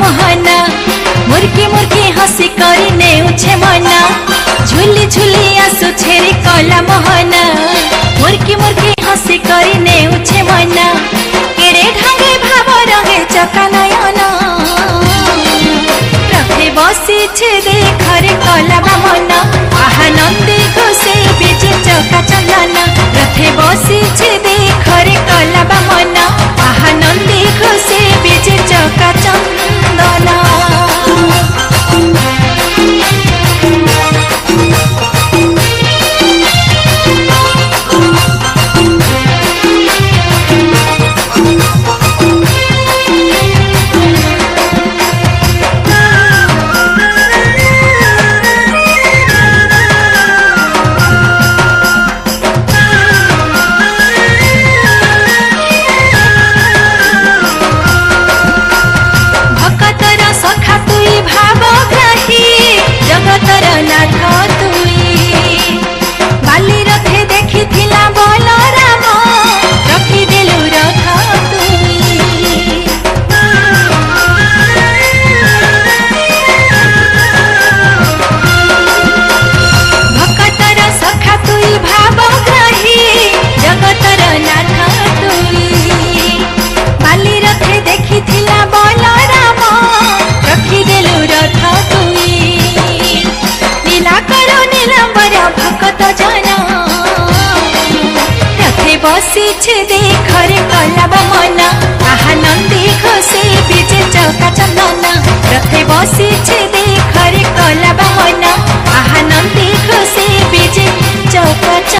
मोहना मुर्की मुर्की हसी करी नेउछे मना झुली झुली आसु छेरी कला मोहना मुर्की मुर्की हसी करी नेउछे मना केड़े ढांगे भाव रंगे चका नयना रथे बसी छे देखरे कला मना आहा नंदी घोषे बीजे चका चंदना रथे बसी छे देखरे कला मना आहा नंदी घोषे बीजे चका चंदना। बसी छे देखरे कला मना आहा नंदी घोषे बीजे चका चंदना।